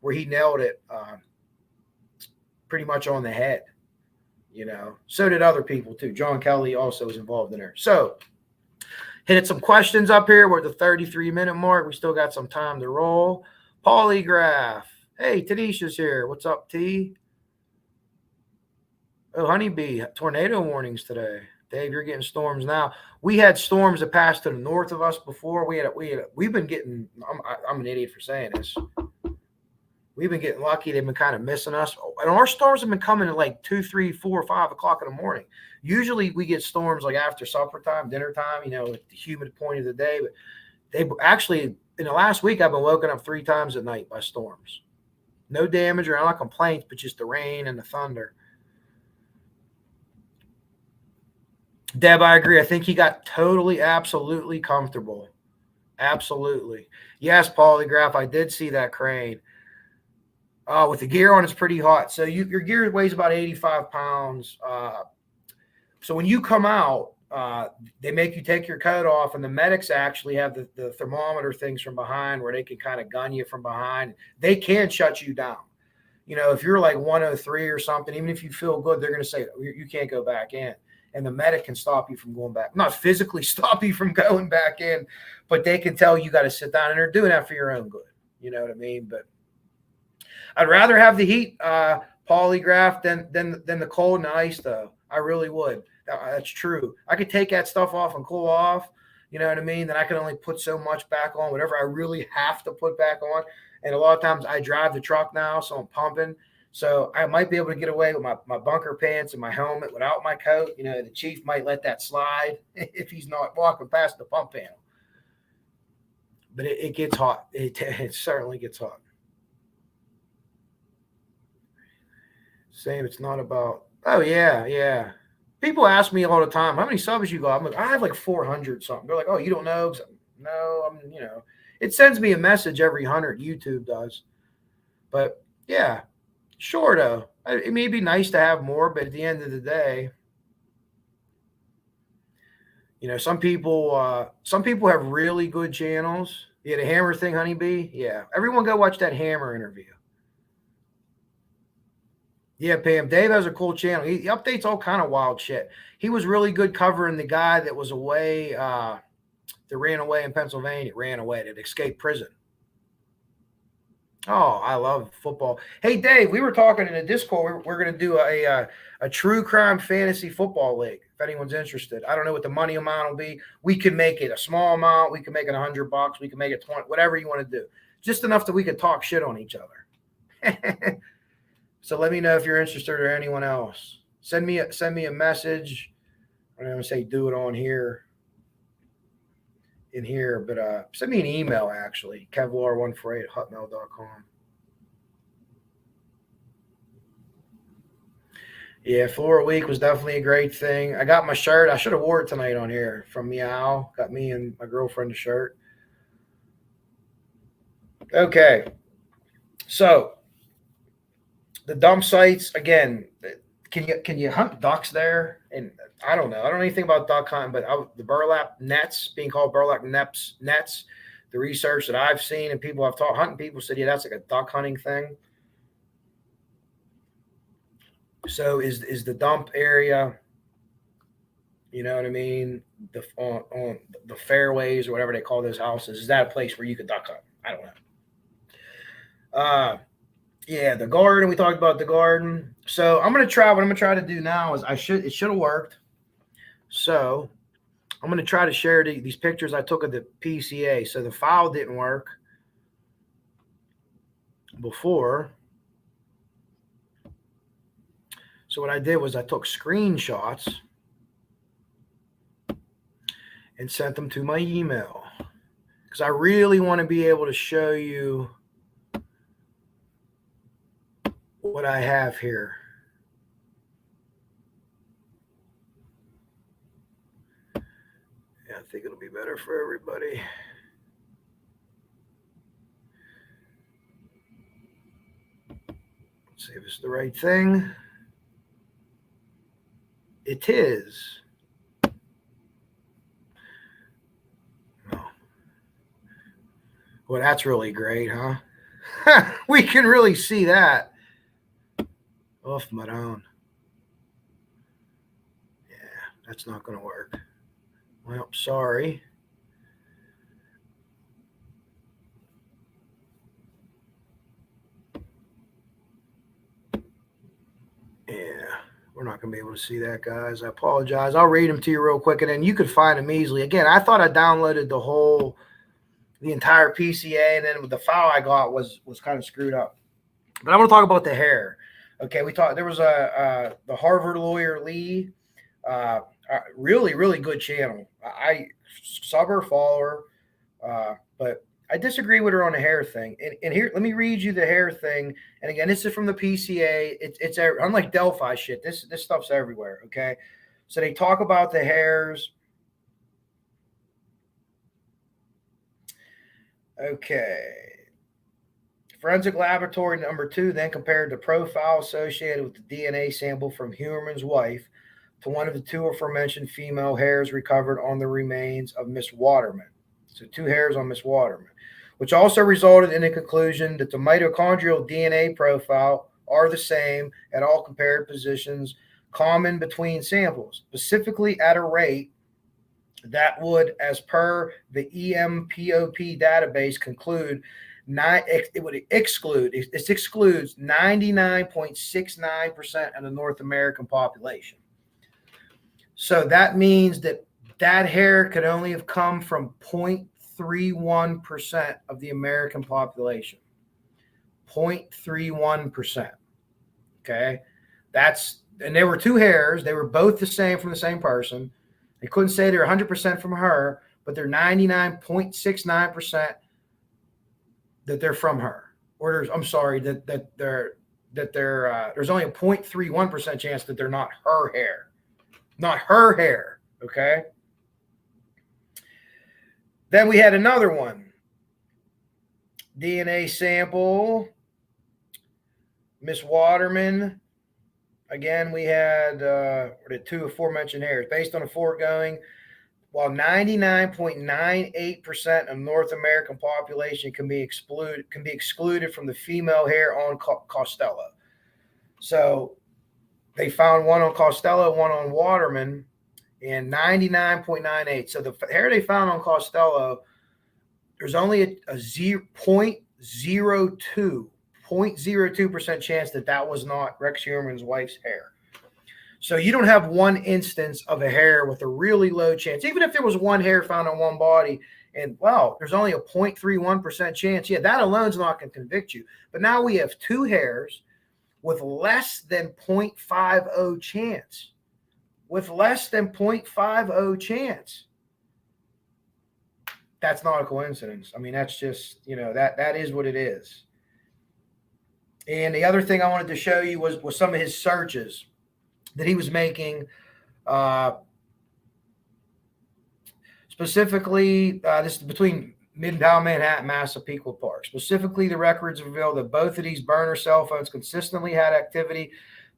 where he nailed it pretty much on the head. So did other people too. John Kelly also was involved in there. So hit some questions up here. We're at the 33-minute mark. We still got some time to roll. Polygraph. Hey, Tanisha's here. What's up, T? Oh, honeybee. Tornado warnings today. Dave, you're getting storms now. We had storms that passed to the north of us before. We've been getting. I'm an idiot for saying this. We've been getting lucky. They've been kind of missing us. And our storms have been coming at like 2, 3, 4, 5 o'clock in the morning. Usually we get storms like after supper time, dinner time, at the humid point of the day. But they actually, in the last week, I've been woken up 3 times at night by storms. No damage or not complaints, but just the rain and the thunder. Deb, I agree. I think he got totally, absolutely comfortable. Absolutely. Yes, Polygraph, I did see that crane. With the gear on, it's pretty hot. So your gear weighs about 85 pounds. So when you come out, they make you take your coat off, and the medics actually have the thermometer things from behind where they can kind of gun you from behind. They can shut you down. if you're like 103 or something, even if you feel good, they're going to say you can't go back in. And the medic can stop you from going back. Not physically stop you from going back in, but they can tell you got to sit down, and they're doing that for your own good. You know what I mean? But I'd rather have the heat polygraph than the cold and ice, though. I really would. That's true. I could take that stuff off and cool off. You know what I mean? Then I can only put so much back on, whatever I really have to put back on. And a lot of times I drive the truck now, so I'm pumping. So I might be able to get away with my bunker pants and my helmet without my coat. The chief might let that slide if he's not walking past the pump panel. But it gets hot. It certainly gets hot. Same. It's not about, oh, yeah. People ask me all the time, how many subs you got? I'm like, I have like 400 something. They're like, oh, you don't know? No, it sends me a message every 100. YouTube does. But yeah, sure though. It may be nice to have more, but at the end of the day, some people have really good channels. Yeah, the Hammer thing, Honeybee. Yeah, everyone go watch that Hammer interview. Yeah, Pam. Dave has a cool channel. He updates all kind of wild shit. He was really good covering the guy that was away, that ran away in Pennsylvania, that escaped prison. Oh, I love football. Hey, Dave, we were talking in the Discord. We're going to do a true crime fantasy football league. If anyone's interested, I don't know what the money amount will be. We can make it a small amount. We can make it $100. We can make it 20, whatever you want to do. Just enough that we can talk shit on each other. So let me know if you're interested or anyone else. Send me a message. I'm going to say do it on here. In here, but send me an email actually, kevlar148@hotmail.com. Yeah, Flora Week was definitely a great thing. I got my shirt. I should have wore it tonight on here from Meow. Got me and my girlfriend a shirt. Okay. So the dump sites again. Can you hunt ducks there? And I don't know. I don't know anything about duck hunting, but the burlap nets being called burlap nets. The research that I've seen and people I've taught hunting people said, yeah, that's like a duck hunting thing. So is the dump area, you know what I mean? On the fairways or whatever they call those houses, is that a place where you could duck hunt? I don't know. Yeah, the garden. We talked about the garden. So I'm gonna try. What I'm gonna try to do now is it should have worked. So I'm gonna try to share these pictures I took of the PCA. So the file didn't work before. So what I did was I took screenshots and sent them to my email because I really want to be able to show you what I have here. Yeah, I think it'll be better for everybody. Let's see if it's the right thing. It is. Oh. Well, that's really great, huh? We can really see that. Off my own. Yeah, that's not going to work. Well, sorry. Yeah, we're not going to be able to see that, guys. I apologize. I'll read them to you real quick, and then you could find them easily. Again, I thought I downloaded the entire PCA, and then the file I got was kind of screwed up. But I want to talk about the hair. Okay, we talked. There was the Harvard lawyer Lee, really, really good channel. I sub her, follow her, but I disagree with her on the hair thing. And here, let me read you the hair thing. And again, this is from the PCA. It's unlike Delphi shit. This stuff's everywhere. Okay, so they talk about the hairs. Okay. Forensic laboratory number 2 then compared the profile associated with the DNA sample from Heuermann's wife to one of the 2 aforementioned female hairs recovered on the remains of Miss Waterman. So 2 hairs on Miss Waterman, which also resulted in the conclusion that the mitochondrial DNA profile are the same at all compared positions common between samples, specifically at a rate that would, as per the EMPOP database, it excludes 99.69% of the North American population. So that means that hair could only have come from 0.31% of the American population. 0.31%. Okay. And there were two hairs. They were both the same from the same person. They couldn't say they're 100% from her, but they're 99.69% that they're from her. Or there's only a 0.31% chance that they're not her hair. Not her hair. Okay. Then we had another one. DNA sample. Miss Waterman. Again, we had the two aforementioned hairs. Based on the foregoing, while 99.98% of North American population can be excluded from the female hair on Costello. So they found one on Costello, one on Waterman, and 99.98. So the hair they found on Costello, there's only a 0.02% chance that was not Rex Heuermann's wife's hair. So you don't have one instance of a hair with a really low chance. Even if there was one hair found on one body and, there's only a 0.31% chance. Yeah, that alone is not going to convict you. But now we have two hairs with less than 0.50 chance. With less than 0.50 chance. That's not a coincidence. I mean, that's just, that is what it is. And the other thing I wanted to show you was some of his searches that he was making. Specifically, this is between Midtown Manhattan, Massapequa Park. Specifically, the records reveal that both of these burner cell phones consistently had activity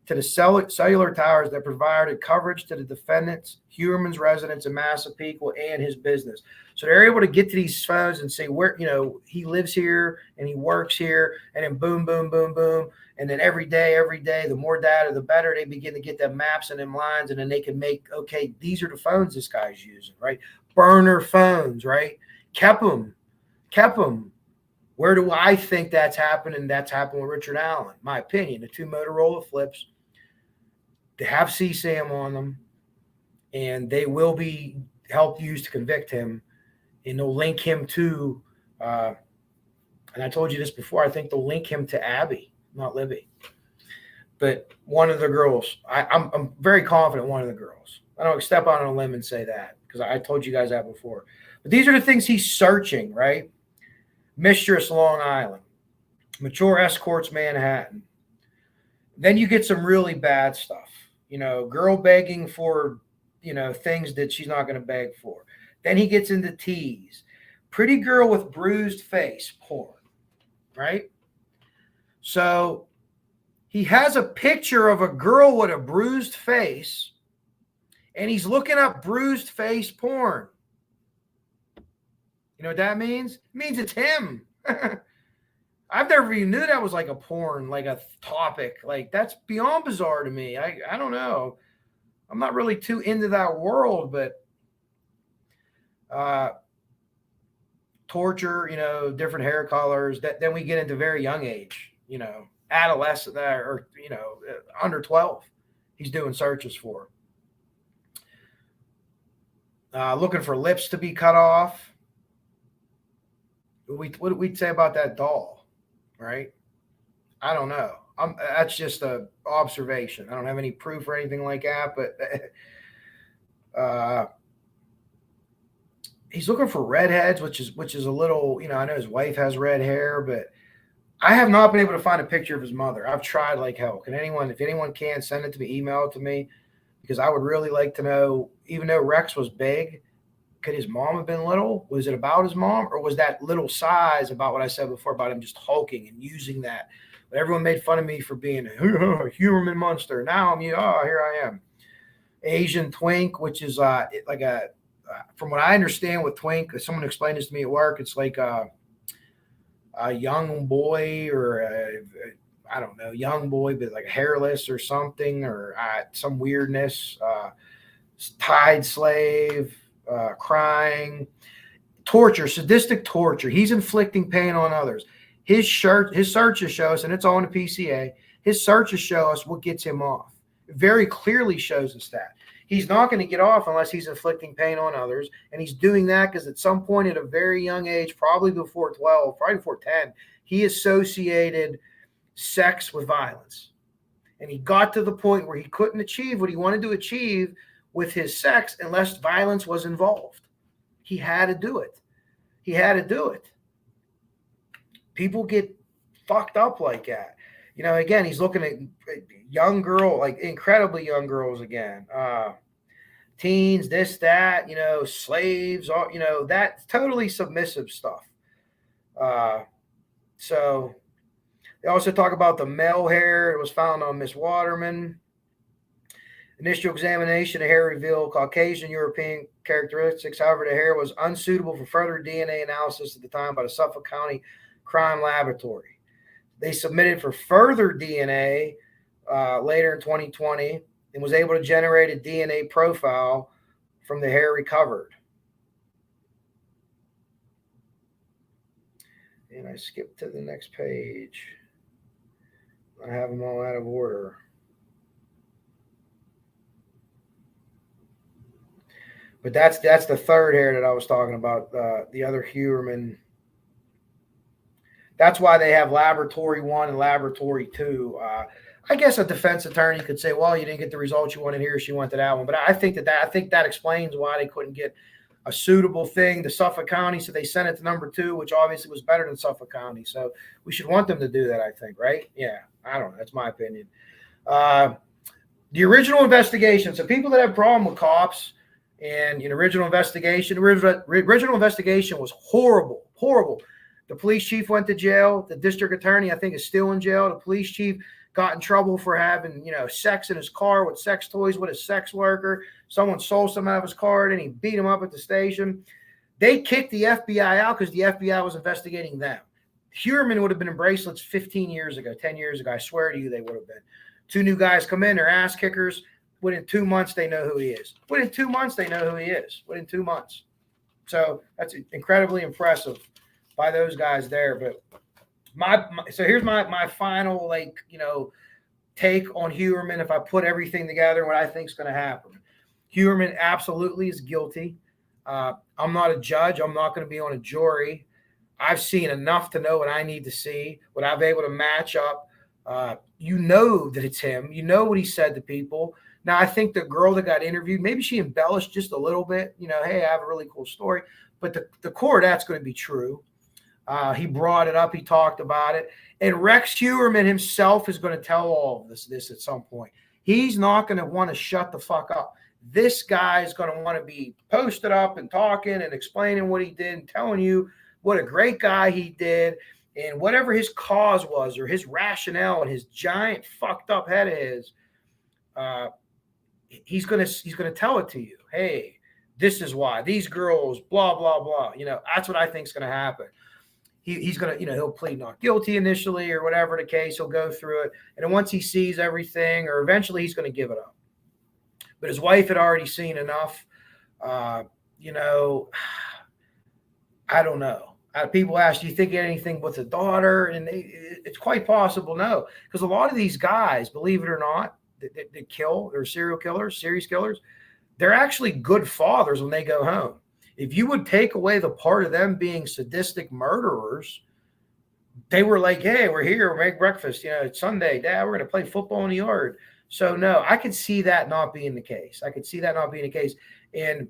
to the cellular towers that provided coverage to the defendant's, Heuermann's residence in Massapequa and his business. So they're able to get to these phones and say where, he lives here and he works here, and then boom, boom, boom, boom. And then every day, the more data, the better. They begin to get them maps and them lines, and then they can make, okay, these are the phones this guy's using, right? Burner phones, right? Kept them. Where do I think that's happening? That's happened with Richard Allen. My opinion, the two Motorola flips, they have CSAM on them, and they will be helped used to convict him, and they'll link him to, and I told you this before, I think they'll link him to Abby, not Libby. But one of the girls, I'm very confident one of the girls. I don't step on a limb and say that because I told you guys that before. But these are the things he's searching, right? Mistress, Long Island. Mature escorts, Manhattan. Then you get some really bad stuff. Girl begging for, things that she's not going to beg for. Then he gets into tease. Pretty girl with bruised face, porn, right? So he has a picture of a girl with a bruised face, and he's looking up bruised face porn. You know what that means? It means it's him. I've never even knew that was like a porn, like a topic. Like, that's beyond bizarre to me. I don't know. I'm not really too into that world, but torture, different hair colors. Then we get into very young age, adolescent or, under 12. He's doing searches for. Looking for lips to be cut off. What did we say about that doll? Right? I don't know. That's just a observation. I don't have any proof or anything like that, but he's looking for redheads, which is a little, I know his wife has red hair, but I have not been able to find a picture of his mother. I've tried like hell. If anyone can, send it to me, email it to me, because I would really like to know, even though Rex was big, could his mom have been little? Was it about his mom, or was that little size about what I said before about him just hulking and using that? But everyone made fun of me for being a Heuermann monster. Now here I am. Asian twink, which is like from what I understand with twink, someone explained this to me at work, it's like a young boy, or I don't know, young boy, but like hairless or something, or some weirdness. Tied slave, crying, torture, sadistic torture. He's inflicting pain on others. His searches show us, and it's on the PCA. His searches show us what gets him off. It very clearly shows us that he's not going to get off unless he's inflicting pain on others, and he's doing that because at some point at a very young age, probably before 12, probably before 10, he associated sex with violence, and he got to the point where he couldn't achieve what he wanted to achieve with his sex unless violence was involved. He had to do it. He had to do it. People get fucked up like that. You know, again, he's looking at young girl, like incredibly young girls again. Teens, this, that, you know, slaves, all, you know, that totally submissive stuff. So they also talk about the male hair. It was found on Miss Waterman. Initial examination, the hair revealed Caucasian European characteristics. However, the hair was unsuitable for further DNA analysis at the time by the Suffolk County Crime Laboratory. They submitted for further DNA later in 2020 and was able to generate a DNA profile from the hair recovered. And I skipped to the next page. I have them all out of order. But that's the third hair that I was talking about, the other Heuermann. That's why they have laboratory 1 and laboratory 2. I guess a defense attorney could say, well, you didn't get the results you wanted here, she went to that one. But I think that explains why they couldn't get a suitable thing to Suffolk County, so they sent it to number 2, which obviously was better than Suffolk County. So we should want them to do that, I think, right? Yeah, I don't know. That's my opinion. The original investigation. So people that have a problem with cops, and an original investigation was horrible, horrible. The police chief went to jail. The district attorney, I think, is still in jail. The police chief got in trouble for having, sex in his car with sex toys with a sex worker. Someone stole some out of his car, and he beat him up at the station. They kicked the FBI out because the FBI was investigating them. Heuermann would have been in bracelets 15 years ago, 10 years ago. I swear to you, they would have been. 2 new guys come in, they're ass kickers. Within 2 months, they know who he is. Within 2 months, they know who he is. Within 2 months. So that's incredibly impressive by those guys there. But so here's my final, take on Heuermann. If I put everything together, what I think is going to happen. Heuermann absolutely is guilty. I'm not a judge. I'm not going to be on a jury. I've seen enough to know what I need to see, what I'm able to match up. You know that it's him. You know what he said to people. Now, I think the girl that got interviewed, maybe she embellished just a little bit. Hey, I have a really cool story. But the core of that's going to be true. He brought it up. He talked about it. And Rex Heuermann himself is going to tell all of this at some point. He's not going to want to shut the fuck up. This guy is going to want to be posted up and talking and explaining what he did and telling you what a great guy he did. And whatever his cause was or his rationale and his giant fucked up head is, he's gonna tell it to you. Hey, this is why these girls, blah blah blah. That's what I think is gonna happen. He's gonna, he'll plead not guilty initially or whatever the case. He'll go through it, and then once he sees everything, or eventually he's gonna give it up. But his wife had already seen enough. I don't know. People ask, do you think anything with the daughter? And it's quite possible, no. Because a lot of these guys, believe it or not, that kill, they're serial killers, series killers, they're actually good fathers when they go home. If you would take away the part of them being sadistic murderers, they were like, hey, we're here, we'll make breakfast. It's Sunday, Dad, we're going to play football in the yard. So, no, I could see that not being the case. And,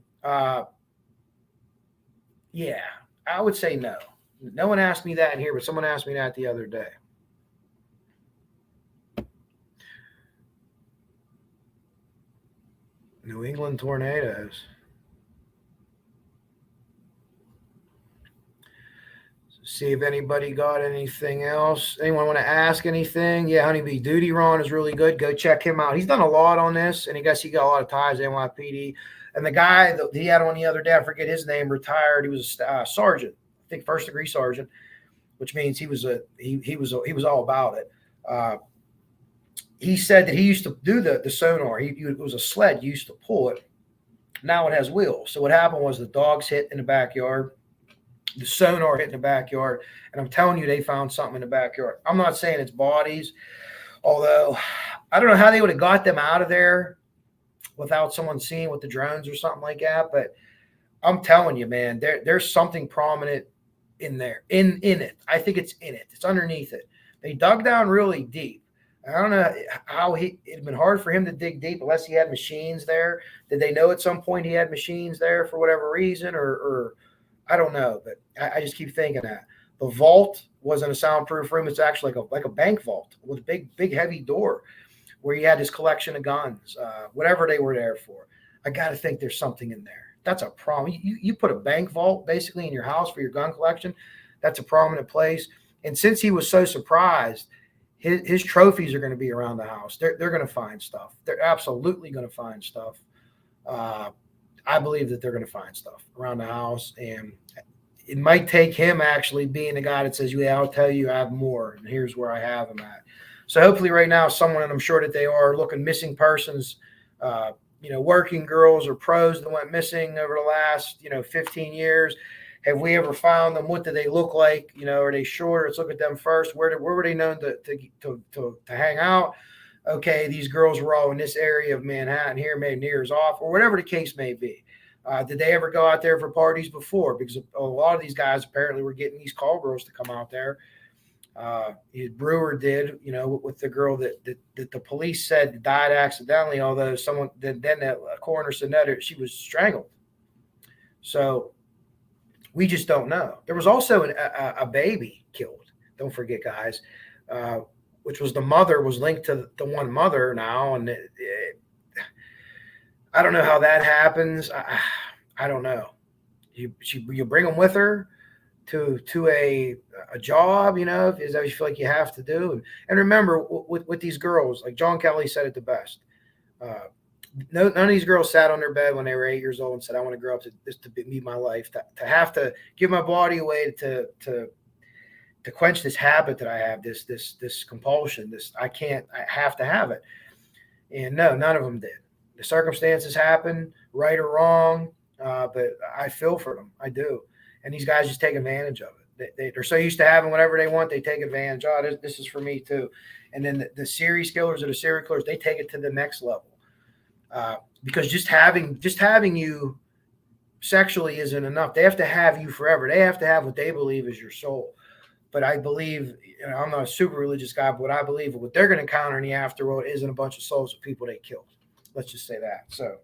yeah. I would say no. No one asked me that in here, but someone asked me that the other day. New England tornadoes. See if anybody got anything else. Anyone want to ask anything? Yeah, Honeybee Duty Ron is really good. Go check him out. He's done a lot on this, and I guess he got a lot of ties to NYPD. And the guy that he had on the other day, I forget his name, retired. He was a sergeant, I think first degree sergeant, which means he was all about it. He said that he used to do the sonar. It was a sled. You used to pull it. Now it has wheels. So what happened was the dogs hit in the backyard. The sonar hit in the backyard. And I'm telling you, they found something in the backyard. I'm not saying it's bodies, although I don't know how they would have got them out of there without someone seeing with the drones or something like that. But I'm telling you, man, there's something prominent in there, in it. I think it's in it. It's underneath it. They dug down really deep. I don't know how it'd been hard for him to dig deep unless he had machines there. Did they know at some point he had machines there for whatever reason, or I don't know, but I just keep thinking that the vault wasn't a soundproof room. It's actually like a bank vault with a big heavy door where he had his collection of guns, whatever they were there for. I got to think there's something in there. That's a problem. You put a bank vault basically in your house for your gun collection. That's a prominent place. And since he was so surprised, his trophies are going to be around the house. They're going to find stuff. They're absolutely going to find stuff. I believe that they're going to find stuff around the house, and it might take him actually being the guy that says, "Yeah, I'll tell you, I have more, and here's where I have them at." So hopefully, right now, someone, and I'm sure that they are looking missing persons, working girls or pros that went missing over the last 15 years. Have we ever found them? What do they look like? Are they short? Let's look at them first. Where were they known to hang out? Okay, these girls were all in this area of Manhattan here, maybe nears off, or whatever the case may be. Did they ever go out there for parties before? Because a lot of these guys apparently were getting these call girls to come out there. Brewer did, with the girl that the police said died accidentally, although someone then that coroner said no, she was strangled. So we just don't know. There was also a baby killed. Don't forget, guys, which was the mother was linked to the one mother now. And I don't know how that happens. I don't know. You bring them with her to a job, is that you feel like you have to do. And remember, with these girls, like John Kelly said it the best. None of these girls sat on their bed when they were 8 years old and said, "I want to grow up to meet my life, to have to give my body away to quench this habit that I have, this compulsion, I have to have it." And no, none of them did. The circumstances happen, right or wrong, but I feel for them. I do. And these guys just take advantage of it. They're so used to having whatever they want, they take advantage. Oh, this is for me too. And then the serious killers or the serial killers, they take it to the next level. Because just having you sexually isn't enough. They have to have you forever. They have to have what they believe is your soul. But I believe, I'm not a super religious guy, but I believe what they're going to encounter in the afterworld isn't a bunch of souls of people they killed. Let's just say that. So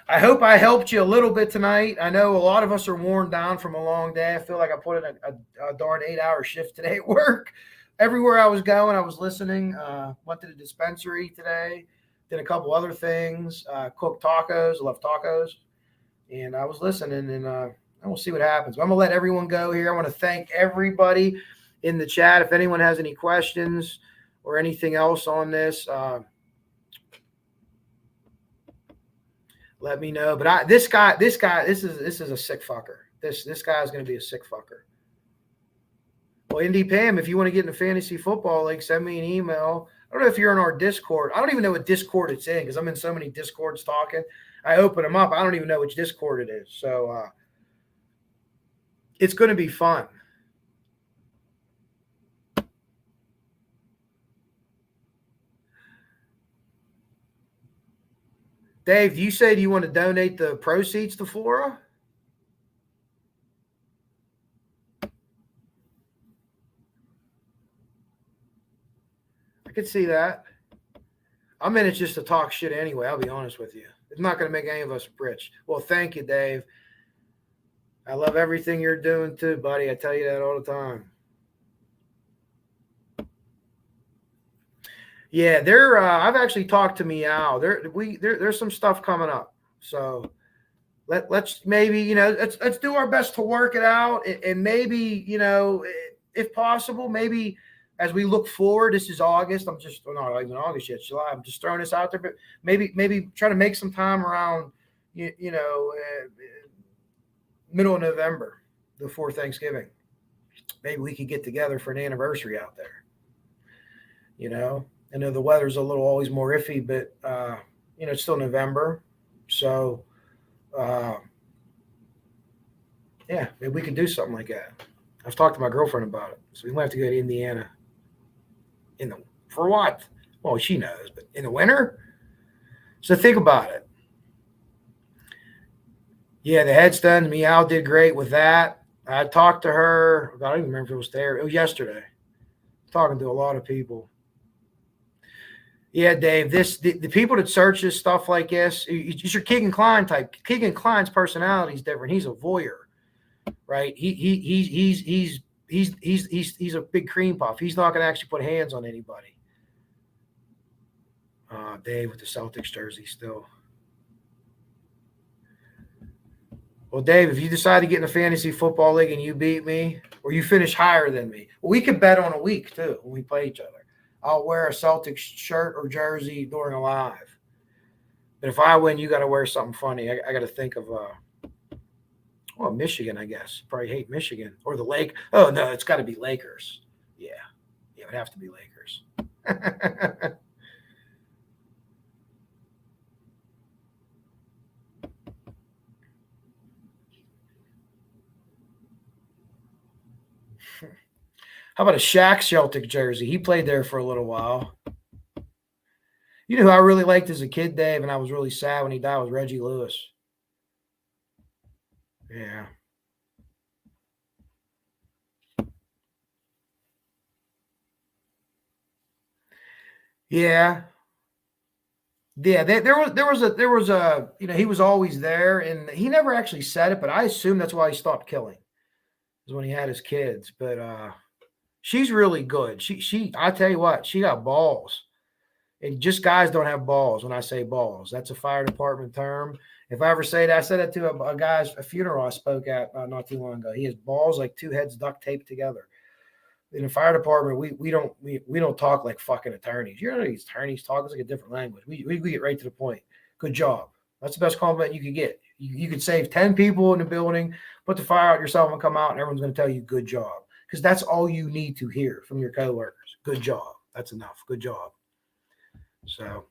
I hope I helped you a little bit tonight. I know a lot of us are worn down from a long day. I feel like I put in a darn 8-hour shift today at work. Everywhere I was going, I was listening. Went to the dispensary today. Did a couple other things, cooked tacos. I love tacos. And I was listening, and we'll see what happens. But I'm going to let everyone go here. I want to thank everybody in the chat. If anyone has any questions or anything else on this, let me know. But this is a sick fucker. This guy is going to be a sick fucker. Well, Indy Pam, if you want to get in the fantasy football league, send me an email. I don't know if you're in our Discord. I don't even know what Discord it's in because I'm in so many Discords talking. I open them up. I don't even know which Discord it is. So it's going to be fun. Dave, you said you want to donate the proceeds to Flora? I could see that. I'm in it just to talk shit anyway. I'll be honest with you. It's not going to make any of us rich. Well, thank you, Dave. I love everything you're doing too, buddy. I tell you that all the time. Yeah, I've actually talked to Meow. There's some stuff coming up. So let's maybe let's do our best to work it out, and maybe if possible, maybe. As we look forward, this is August. I'm just not even August yet, July. I'm just throwing this out there, but maybe try to make some time around, middle of November before Thanksgiving. Maybe we could get together for an anniversary out there. You know, I know the weather's a little always more iffy, but it's still November, so uh, yeah, maybe we could do something like that. I've talked to my girlfriend about it, so we might have to go to Indiana in the for what? Well, she knows, but in the winter. So think about it. Yeah, the headstones. Meow did great with that. I talked to her. I don't even remember if it was there. It was yesterday. Talking to a lot of people. Yeah, Dave. The people that search this stuff like this, it's your Keegan Klein type. Keegan Klein's personality is different. He's a voyeur, right? He's a big cream puff. He's not going to actually put hands on anybody. Dave with the Celtics jersey still. Well, Dave, if you decide to get in a fantasy football league and you beat me, or you finish higher than me, we could bet on a week too when we play each other. I'll wear a Celtics shirt or jersey during a live. But if I win, you got to wear something funny. I got to think of, Michigan, I guess. Probably hate Michigan or the Lake. Oh no, it's got to be Lakers. Yeah, it would have to be Lakers. How about a Shaq Celtic jersey? He played there for a little while. You know who I really liked as a kid, Dave, and I was really sad when he died, was Reggie Lewis. Yeah. Yeah. Yeah, there was a he was always there, and he never actually said it, but I assume that's why he stopped killing, is when he had his kids. But she's really good. She I tell you what, she got balls. And just guys don't have balls. When I say balls, that's a fire department term. If I ever say that, I said that to a guy's funeral I spoke at not too long ago. He has balls like two heads duct taped together. In the fire department, we don't talk like fucking attorneys. You know, these attorneys talk, it's like a different language. We get right to the point. Good job. That's the best compliment you could get. You could save 10 people in the building, put the fire out yourself and come out, and everyone's going to tell you good job. Because that's all you need to hear from your coworkers. Good job. That's enough. Good job. So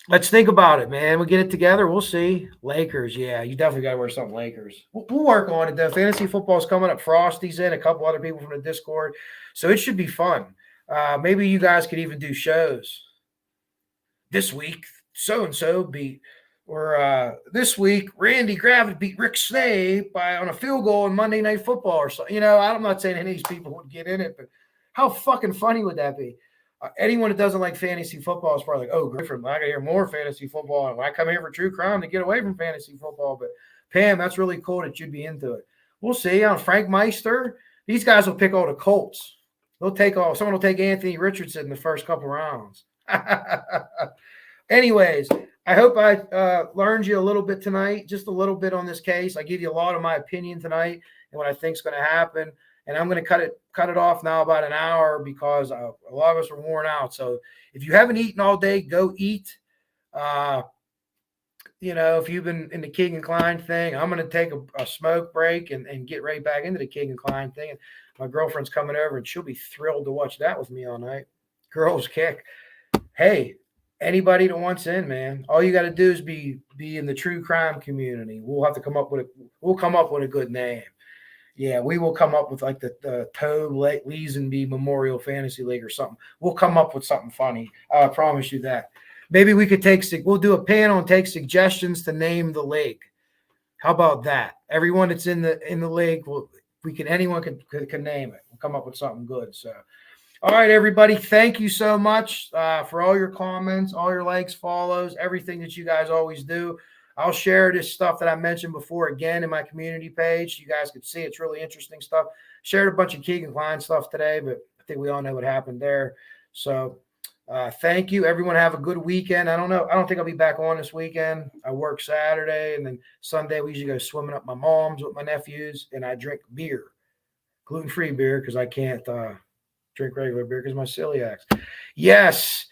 let's think about it, man. We get it together. We'll see. Lakers, yeah, you definitely got to wear something Lakers. We'll work on it, though. Fantasy football's coming up. Frosty's in, a couple other people from the Discord. So it should be fun. Maybe you guys could even do shows this week. So-and-so beat, or this week, Randy Gravett beat Rick Snape on a field goal in Monday Night Football or something. You know, I'm not saying any of these people would get in it, but how fucking funny would that be? Anyone that doesn't like fantasy football is probably like, oh, Griffin, I got to hear more fantasy football. And I come here for true crime to get away from fantasy football. But Pam, that's really cool that you'd be into it. We'll see. On Frank Meister, these guys will pick all the Colts. Someone will take Anthony Richardson in the first couple rounds. Anyways, I hope I learned you a little bit tonight, just a little bit on this case. I give you a lot of my opinion tonight and what I think is going to happen. And I'm going to cut it off now about an hour because a lot of us are worn out. So if you haven't eaten all day, go eat. If you've been in the Keegan Klein thing, I'm going to take a smoke break and get right back into the Keegan Klein thing. And my girlfriend's coming over, and she'll be thrilled to watch that with me all night. Girls kick. Hey, anybody that wants in, man, all you got to do is be in the true crime community. We'll come up with a good name. Yeah, we will come up with like the Toad Leesenby Memorial Fantasy League or something. We'll come up with something funny. I promise you that. Maybe we could we'll do a panel and take suggestions to name the league. How about that? Everyone that's in the league, anyone can name it. We'll come up with something good. So, all right, everybody, thank you so much for all your comments, all your likes, follows, everything that you guys always do. I'll share this stuff that I mentioned before again in my community page. You guys can see it's really interesting stuff. Shared a bunch of Keegan Klein stuff today, but I think we all know what happened there. So thank you. Everyone have a good weekend. I don't know. I don't think I'll be back on this weekend. I work Saturday, and then Sunday we usually go swimming up my mom's with my nephews, and I drink beer, gluten-free beer, because I can't drink regular beer because my celiacs. Yes.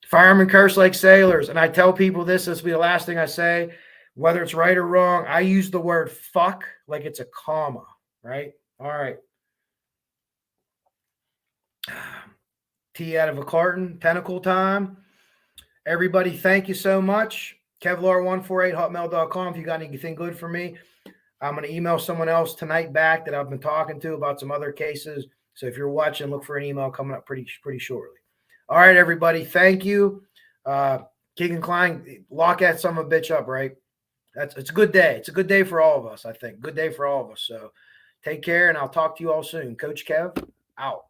Firemen curse like sailors. And I tell people this will be the last thing I say, whether it's right or wrong. I use the word fuck like it's a comma, right? All right. Tea out of a carton, tentacle time. Everybody, thank you so much. Kevlar148hotmail.com if you got anything good for me. I'm going to email someone else tonight back that I've been talking to about some other cases. So if you're watching, look for an email coming up pretty shortly. All right, everybody. Thank you. Keegan Klein, lock that son of a bitch up, right? It's a good day. It's a good day for all of us, I think. Good day for all of us. So take care, and I'll talk to you all soon. Coach Kev, out.